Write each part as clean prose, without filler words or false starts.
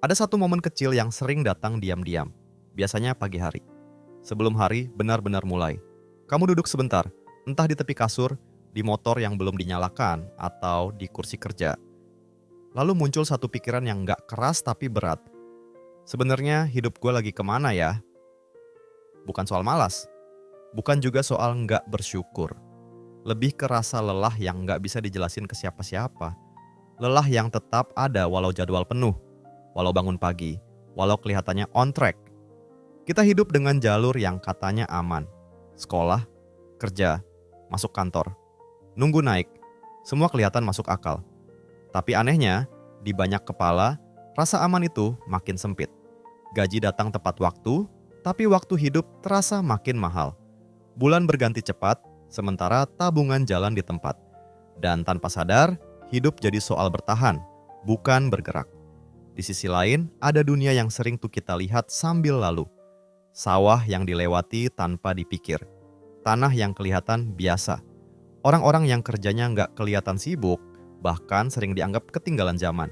Ada satu momen kecil yang sering datang diam-diam, biasanya pagi hari. Sebelum hari benar-benar mulai. Kamu duduk sebentar, entah di tepi kasur, di motor yang belum dinyalakan, atau di kursi kerja. Lalu muncul satu pikiran yang nggak keras tapi berat. Sebenarnya hidup gue lagi kemana ya? Bukan soal malas, bukan juga soal nggak bersyukur. Lebih ke rasa lelah yang nggak bisa dijelasin ke siapa-siapa. Lelah yang tetap ada walau jadwal penuh, walau bangun pagi, walau kelihatannya on track. Kita hidup dengan jalur yang katanya aman. Sekolah, kerja, masuk kantor, nunggu naik, semua kelihatan masuk akal. Tapi anehnya, di banyak kepala, rasa aman itu makin sempit. Gaji datang tepat waktu, tapi waktu hidup terasa makin mahal. Bulan berganti cepat, sementara tabungan jalan di tempat. Dan tanpa sadar, hidup jadi soal bertahan, bukan bergerak. Di sisi lain, ada dunia yang sering tuh kita lihat sambil lalu. Sawah yang dilewati tanpa dipikir. Tanah yang kelihatan biasa. Orang-orang yang kerjanya nggak kelihatan sibuk, bahkan sering dianggap ketinggalan zaman.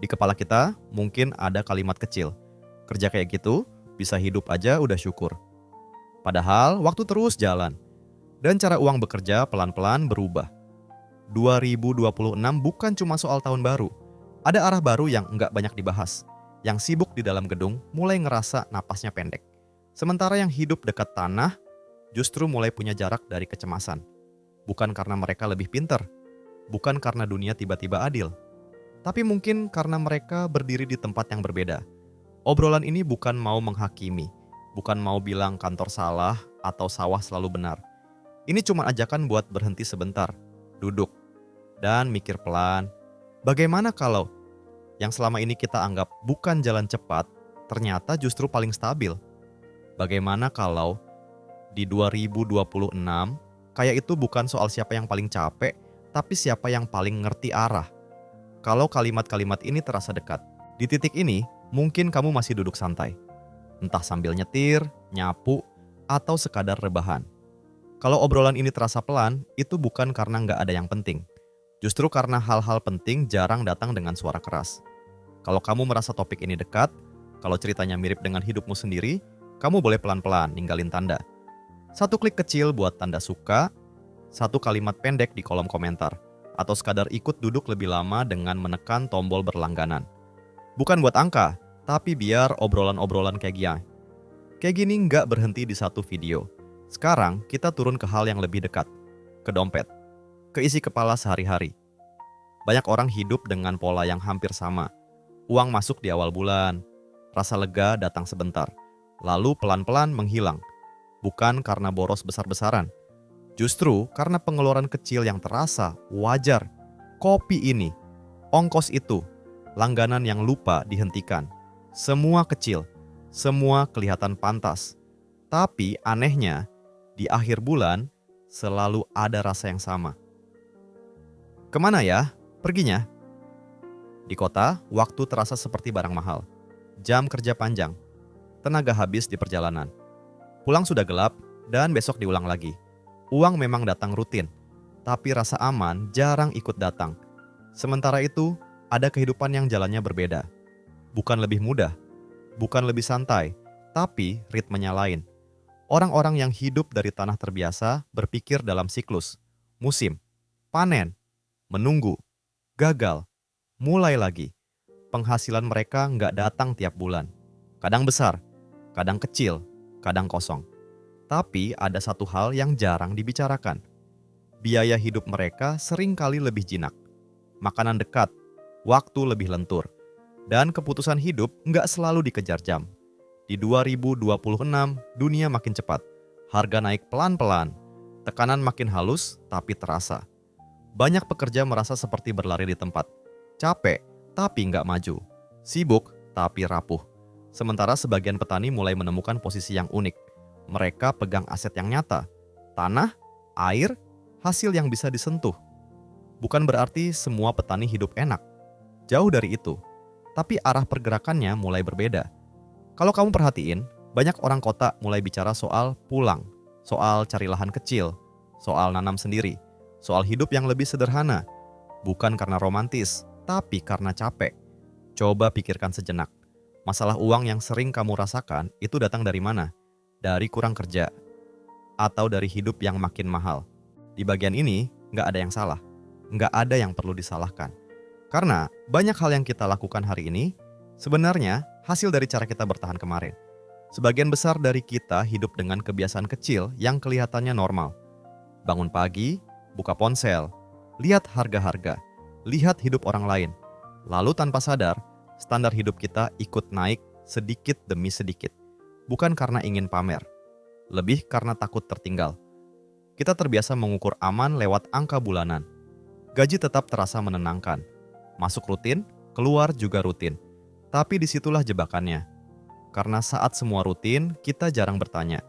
Di kepala kita mungkin ada kalimat kecil. Kerja kayak gitu, bisa hidup aja udah syukur. Padahal waktu terus jalan. Dan cara uang bekerja pelan-pelan berubah. 2026 bukan cuma soal tahun baru. Ada arah baru yang nggak banyak dibahas. Yang sibuk di dalam gedung mulai ngerasa napasnya pendek. Sementara yang hidup dekat tanah justru mulai punya jarak dari kecemasan. Bukan karena mereka lebih pinter, bukan karena dunia tiba-tiba adil, tapi mungkin karena mereka berdiri di tempat yang berbeda. Obrolan ini bukan mau menghakimi, bukan mau bilang kantor salah atau sawah selalu benar. Ini cuma ajakan buat berhenti sebentar, duduk, dan mikir pelan. Bagaimana kalau yang selama ini kita anggap bukan jalan cepat, ternyata justru paling stabil? Bagaimana kalau di 2026, kayak itu bukan soal siapa yang paling capek, tapi siapa yang paling ngerti arah? Kalau kalimat-kalimat ini terasa dekat, di titik ini mungkin kamu masih duduk santai. Entah sambil nyetir, nyapu, atau sekadar rebahan. Kalau obrolan ini terasa pelan, itu bukan karena nggak ada yang penting. Justru karena hal-hal penting jarang datang dengan suara keras. Kalau kamu merasa topik ini dekat, kalau ceritanya mirip dengan hidupmu sendiri, kamu boleh pelan-pelan ninggalin tanda. Satu klik kecil buat tanda suka, satu kalimat pendek di kolom komentar, atau sekadar ikut duduk lebih lama dengan menekan tombol berlangganan. Bukan buat angka, tapi biar obrolan-obrolan kayak gini nggak berhenti di satu video. Sekarang kita turun ke hal yang lebih dekat, ke dompet, ke isi kepala sehari-hari. Banyak orang hidup dengan pola yang hampir sama. Uang masuk di awal bulan, rasa lega datang sebentar, lalu pelan-pelan menghilang. Bukan karena boros besar-besaran, justru karena pengeluaran kecil yang terasa wajar. Kopi ini, ongkos itu, langganan yang lupa dihentikan. Semua kecil, semua kelihatan pantas. Tapi anehnya, di akhir bulan selalu ada rasa yang sama. Kemana ya perginya? Di kota, waktu terasa seperti barang mahal. Jam kerja panjang, tenaga habis di perjalanan. Pulang sudah gelap, dan besok diulang lagi. Uang memang datang rutin, tapi rasa aman jarang ikut datang. Sementara itu, ada kehidupan yang jalannya berbeda. Bukan lebih mudah, bukan lebih santai, tapi ritmenya lain. Orang-orang yang hidup dari tanah terbiasa berpikir dalam siklus, musim, panen, menunggu, gagal, mulai lagi. Penghasilan mereka nggak datang tiap bulan. Kadang besar, kadang kecil, kadang kosong. Tapi ada satu hal yang jarang dibicarakan. Biaya hidup mereka sering kali lebih jinak. Makanan dekat, waktu lebih lentur. Dan keputusan hidup nggak selalu dikejar jam. Di 2026, dunia makin cepat. Harga naik pelan-pelan. Tekanan makin halus, tapi terasa. Banyak pekerja merasa seperti berlari di tempat. Capek, tapi nggak maju. Sibuk, tapi rapuh. Sementara sebagian petani mulai menemukan posisi yang unik. Mereka pegang aset yang nyata. Tanah, air, hasil yang bisa disentuh. Bukan berarti semua petani hidup enak. Jauh dari itu. Tapi arah pergerakannya mulai berbeda. Kalau kamu perhatiin, banyak orang kota mulai bicara soal pulang, soal cari lahan kecil, soal nanam sendiri, soal hidup yang lebih sederhana. Bukan karena romantis, tapi karena capek. Coba pikirkan sejenak. Masalah uang yang sering kamu rasakan itu datang dari mana? Dari kurang kerja, atau dari hidup yang makin mahal? Di bagian ini, nggak ada yang salah. Nggak ada yang perlu disalahkan. Karena banyak hal yang kita lakukan hari ini, sebenarnya hasil dari cara kita bertahan kemarin. Sebagian besar dari kita hidup dengan kebiasaan kecil yang kelihatannya normal. Bangun pagi, buka ponsel, lihat harga-harga, lihat hidup orang lain. Lalu tanpa sadar, standar hidup kita ikut naik sedikit demi sedikit. Bukan karena ingin pamer, lebih karena takut tertinggal. Kita terbiasa mengukur aman lewat angka bulanan. Gaji tetap terasa menenangkan. Masuk rutin, keluar juga rutin. Tapi disitulah jebakannya. Karena saat semua rutin, kita jarang bertanya,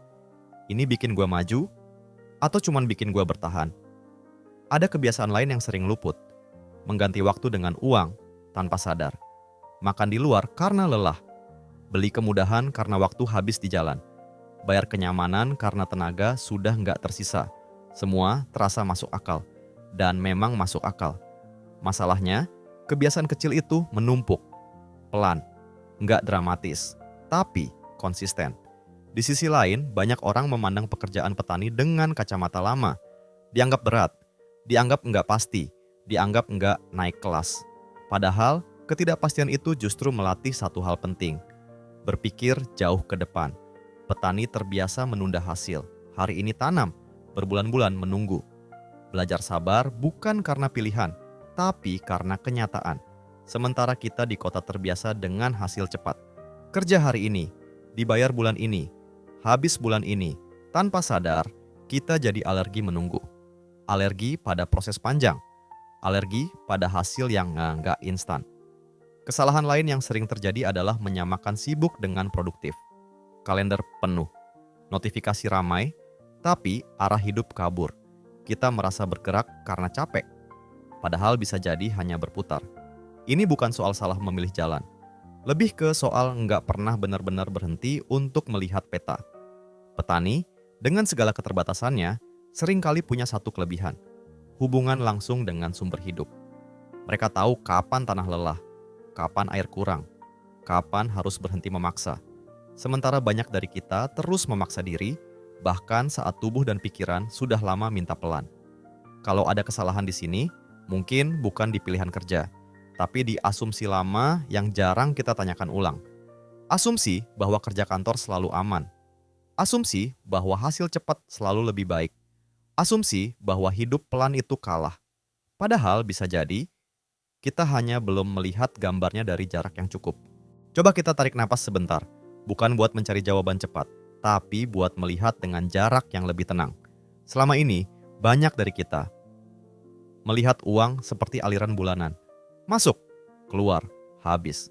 ini bikin gua maju? Atau cuman bikin gua bertahan? Ada kebiasaan lain yang sering luput. Mengganti waktu dengan uang tanpa sadar. Makan di luar karena lelah. Beli kemudahan karena waktu habis di jalan. Bayar kenyamanan karena tenaga sudah nggak tersisa. Semua terasa masuk akal. Dan memang masuk akal. Masalahnya, kebiasaan kecil itu menumpuk. Pelan, nggak dramatis, tapi konsisten. Di sisi lain, banyak orang memandang pekerjaan petani dengan kacamata lama. Dianggap berat, dianggap nggak pasti, dianggap nggak naik kelas. Padahal, ketidakpastian itu justru melatih satu hal penting. Berpikir jauh ke depan. Petani terbiasa menunda hasil. Hari ini tanam, berbulan-bulan menunggu. Belajar sabar bukan karena pilihan, tapi karena kenyataan. Sementara kita di kota terbiasa dengan hasil cepat. Kerja hari ini, dibayar bulan ini, habis bulan ini. Tanpa sadar, kita jadi alergi menunggu. Alergi pada proses panjang. Alergi pada hasil yang nggak instan. Kesalahan lain yang sering terjadi adalah menyamakan sibuk dengan produktif. Kalender penuh, notifikasi ramai, tapi arah hidup kabur. Kita merasa bergerak karena capek, padahal bisa jadi hanya berputar. Ini bukan soal salah memilih jalan, lebih ke soal nggak pernah benar-benar berhenti untuk melihat peta. Petani, dengan segala keterbatasannya, seringkali punya satu kelebihan, hubungan langsung dengan sumber hidup. Mereka tahu kapan tanah lelah, kapan air kurang, kapan harus berhenti memaksa. Sementara banyak dari kita terus memaksa diri, bahkan saat tubuh dan pikiran sudah lama minta pelan. Kalau ada kesalahan di sini, mungkin bukan di pilihan kerja, tapi di asumsi lama yang jarang kita tanyakan ulang. Asumsi bahwa kerja kantor selalu aman. Asumsi bahwa hasil cepat selalu lebih baik. Asumsi bahwa hidup pelan itu kalah. Padahal bisa jadi, kita hanya belum melihat gambarnya dari jarak yang cukup. Coba kita tarik napas sebentar, bukan buat mencari jawaban cepat, tapi buat melihat dengan jarak yang lebih tenang. Selama ini, banyak dari kita melihat uang seperti aliran bulanan. Masuk, keluar, habis.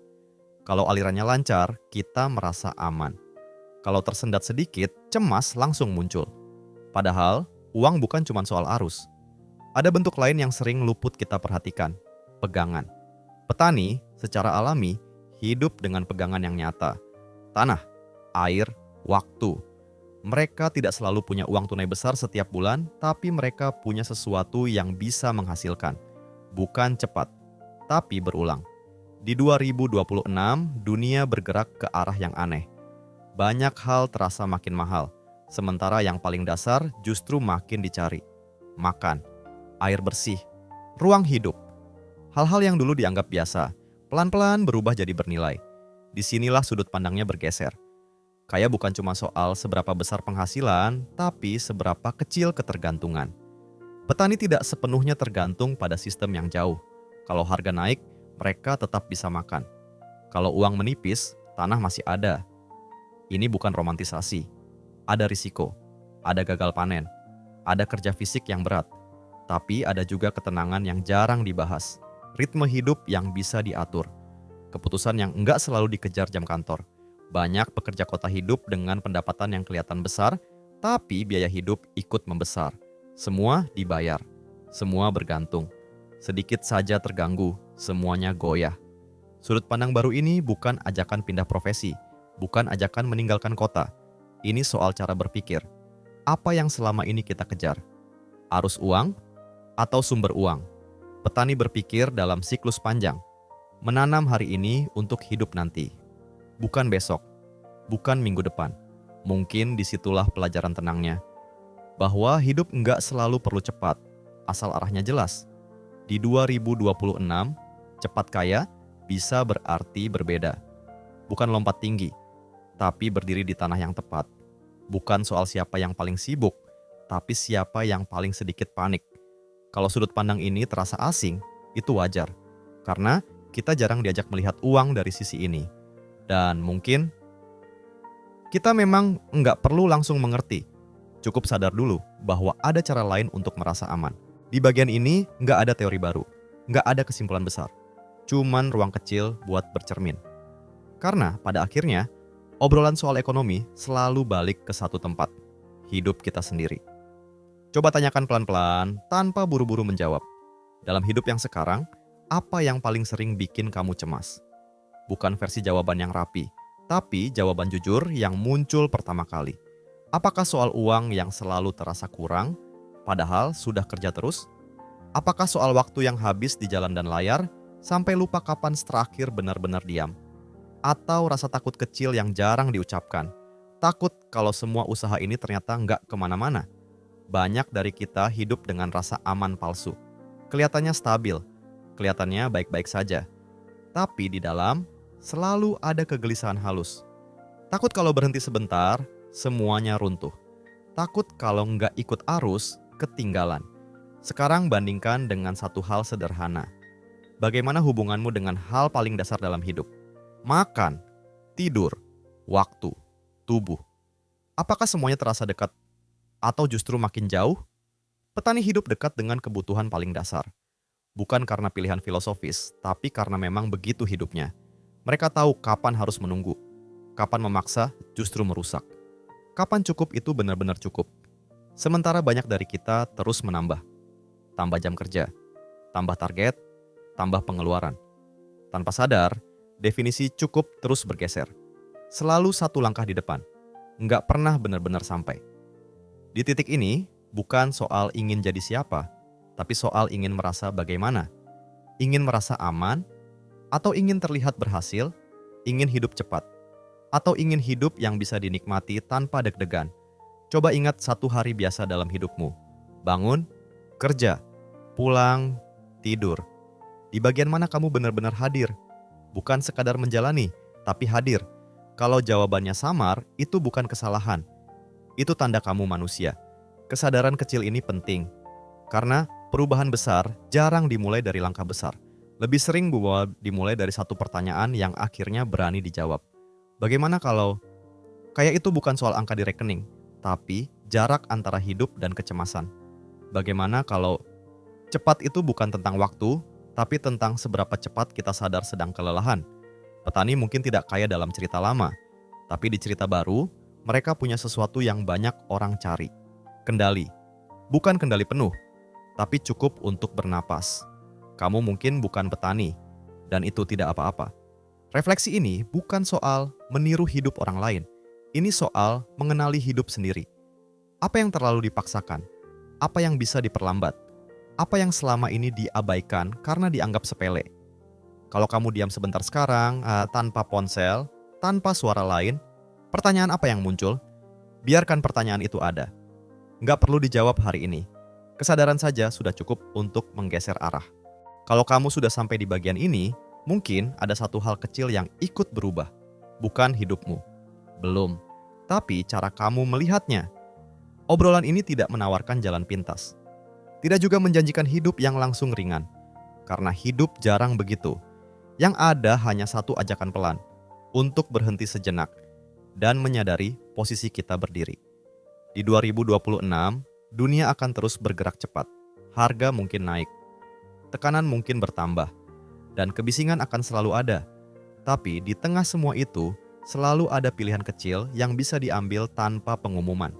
Kalau alirannya lancar, kita merasa aman. Kalau tersendat sedikit, cemas langsung muncul. Padahal, uang bukan cuma soal arus. Ada bentuk lain yang sering luput kita perhatikan, pegangan. Petani, secara alami, hidup dengan pegangan yang nyata. Tanah, air, waktu. Mereka tidak selalu punya uang tunai besar setiap bulan, tapi mereka punya sesuatu yang bisa menghasilkan. Bukan cepat, tapi berulang. Di 2026, dunia bergerak ke arah yang aneh. Banyak hal terasa makin mahal, sementara yang paling dasar justru makin dicari. Makan, air bersih, ruang hidup. Hal-hal yang dulu dianggap biasa, pelan-pelan berubah jadi bernilai. Disinilah sudut pandangnya bergeser. Kaya bukan cuma soal seberapa besar penghasilan, tapi seberapa kecil ketergantungan. Petani tidak sepenuhnya tergantung pada sistem yang jauh. Kalau harga naik, mereka tetap bisa makan. Kalau uang menipis, tanah masih ada. Ini bukan romantisasi. Ada risiko, ada gagal panen, ada kerja fisik yang berat. Tapi ada juga ketenangan yang jarang dibahas. Ritme hidup yang bisa diatur. Keputusan yang enggak selalu dikejar jam kantor. Banyak pekerja kota hidup dengan pendapatan yang kelihatan besar, tapi biaya hidup ikut membesar. Semua dibayar, semua bergantung. Sedikit saja terganggu, semuanya goyah. Sudut pandang baru ini bukan ajakan pindah profesi, bukan ajakan meninggalkan kota. Ini soal cara berpikir. Apa yang selama ini kita kejar? Arus uang atau sumber uang? Petani berpikir dalam siklus panjang. Menanam hari ini untuk hidup nanti. bukan besok, bukan minggu depan. Mungkin disitulah pelajaran tenangnya, bahwa hidup nggak selalu perlu cepat, asal arahnya jelas. Di 2026, cepat kaya bisa berarti berbeda. Bukan lompat tinggi, tapi berdiri di tanah yang tepat. Bukan soal siapa yang paling sibuk, tapi siapa yang paling sedikit panik. Kalau sudut pandang ini terasa asing, itu wajar. Karena kita jarang diajak melihat uang dari sisi ini. Dan mungkin kita memang nggak perlu langsung mengerti. Cukup sadar dulu bahwa ada cara lain untuk merasa aman. Di bagian ini nggak ada teori baru, nggak ada kesimpulan besar. Cuman ruang kecil buat bercermin. Karena pada akhirnya, obrolan soal ekonomi selalu balik ke satu tempat, hidup kita sendiri. Coba tanyakan pelan-pelan, tanpa buru-buru menjawab. Dalam hidup yang sekarang, apa yang paling sering bikin kamu cemas? Bukan versi jawaban yang rapi, tapi jawaban jujur yang muncul pertama kali. Apakah soal uang yang selalu terasa kurang, padahal sudah kerja terus? Apakah soal waktu yang habis di jalan dan layar, sampai lupa kapan terakhir benar-benar diam? Atau rasa takut kecil yang jarang diucapkan? Takut kalau semua usaha ini ternyata nggak kemana-mana. Banyak dari kita hidup dengan rasa aman palsu. Kelihatannya stabil, kelihatannya baik-baik saja. Tapi di dalam, selalu ada kegelisahan halus. Takut kalau berhenti sebentar, semuanya runtuh. Takut kalau nggak ikut arus, ketinggalan. Sekarang bandingkan dengan satu hal sederhana. Bagaimana hubunganmu dengan hal paling dasar dalam hidup? Makan, tidur, waktu, tubuh. Apakah semuanya terasa dekat atau justru makin jauh? Petani hidup dekat dengan kebutuhan paling dasar. Bukan karena pilihan filosofis, tapi karena memang begitu hidupnya. Mereka tahu kapan harus menunggu, kapan memaksa justru merusak. Kapan cukup itu benar-benar cukup. Sementara banyak dari kita terus menambah. Tambah jam kerja, tambah target, tambah pengeluaran. Tanpa sadar, definisi cukup terus bergeser. Selalu satu langkah di depan. Nggak pernah benar-benar sampai. Di titik ini, bukan soal ingin jadi siapa, tapi soal ingin merasa bagaimana. Ingin merasa aman, atau ingin terlihat berhasil, ingin hidup cepat, atau ingin hidup yang bisa dinikmati tanpa deg-degan. Coba ingat satu hari biasa dalam hidupmu. Bangun, kerja, pulang, tidur. Di bagian mana kamu benar-benar hadir? Bukan sekadar menjalani, tapi hadir. Kalau jawabannya samar, itu bukan kesalahan. Itu tanda kamu manusia. Kesadaran kecil ini penting. Karena perubahan besar jarang dimulai dari langkah besar. Lebih sering dimulai dari satu pertanyaan yang akhirnya berani dijawab. Bagaimana kalau kayak itu bukan soal angka di rekening, tapi jarak antara hidup dan kecemasan? Bagaimana kalau cepat itu bukan tentang waktu, tapi tentang seberapa cepat kita sadar sedang kelelahan? Petani mungkin tidak kaya dalam cerita lama, tapi di cerita baru, mereka punya sesuatu yang banyak orang cari. Kendali. Bukan kendali penuh, tapi cukup untuk bernapas. Kamu mungkin bukan petani, dan itu tidak apa-apa. Refleksi ini bukan soal meniru hidup orang lain. Ini soal mengenali hidup sendiri. Apa yang terlalu dipaksakan? Apa yang bisa diperlambat? Apa yang selama ini diabaikan karena dianggap sepele? Kalau kamu diam sebentar sekarang, tanpa ponsel, tanpa suara lain, pertanyaan apa yang muncul? Biarkan pertanyaan itu ada. Nggak perlu dijawab hari ini. Kesadaran saja sudah cukup untuk menggeser arah. Kalau kamu sudah sampai di bagian ini, mungkin ada satu hal kecil yang ikut berubah. Bukan hidupmu. Belum. Tapi cara kamu melihatnya. Obrolan ini tidak menawarkan jalan pintas. Tidak juga menjanjikan hidup yang langsung ringan. Karena hidup jarang begitu. Yang ada hanya satu ajakan pelan. Untuk berhenti sejenak. Dan menyadari posisi kita berdiri. Di 2026, dunia akan terus bergerak cepat. Harga mungkin naik. Tekanan mungkin bertambah. Dan kebisingan akan selalu ada. Tapi di tengah semua itu, selalu ada pilihan kecil yang bisa diambil tanpa pengumuman.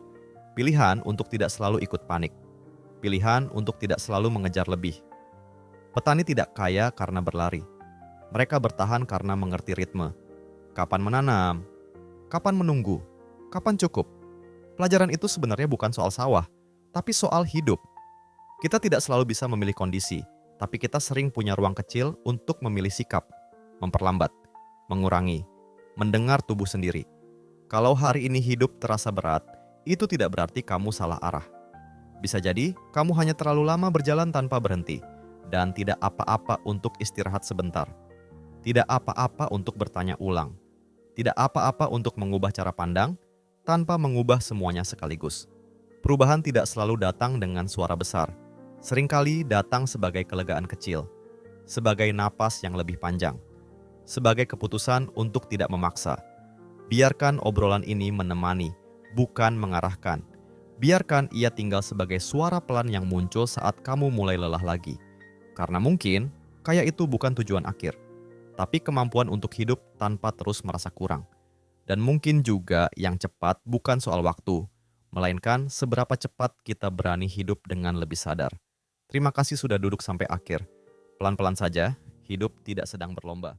Pilihan untuk tidak selalu ikut panik. Pilihan untuk tidak selalu mengejar lebih. Petani tidak kaya karena berlari. Mereka bertahan karena mengerti ritme. Kapan menanam? Kapan menunggu? Kapan cukup? Pelajaran itu sebenarnya bukan soal sawah, tapi soal hidup. Kita tidak selalu bisa memilih kondisi, tapi kita sering punya ruang kecil untuk memilih sikap, memperlambat, mengurangi, mendengar tubuh sendiri. Kalau hari ini hidup terasa berat, itu tidak berarti kamu salah arah. Bisa jadi kamu hanya terlalu lama berjalan tanpa berhenti, dan tidak apa-apa untuk istirahat sebentar. Tidak apa-apa untuk bertanya ulang. Tidak apa-apa untuk mengubah cara pandang tanpa mengubah semuanya sekaligus. Perubahan tidak selalu datang dengan suara besar. Seringkali datang sebagai kelegaan kecil, sebagai napas yang lebih panjang, sebagai keputusan untuk tidak memaksa. Biarkan obrolan ini menemani, bukan mengarahkan. Biarkan ia tinggal sebagai suara pelan yang muncul saat kamu mulai lelah lagi. Karena mungkin kaya itu bukan tujuan akhir, tapi kemampuan untuk hidup tanpa terus merasa kurang. Dan mungkin juga yang cepat bukan soal waktu, melainkan seberapa cepat kita berani hidup dengan lebih sadar. Terima kasih sudah duduk sampai akhir. Pelan-pelan saja, hidup tidak sedang berlomba.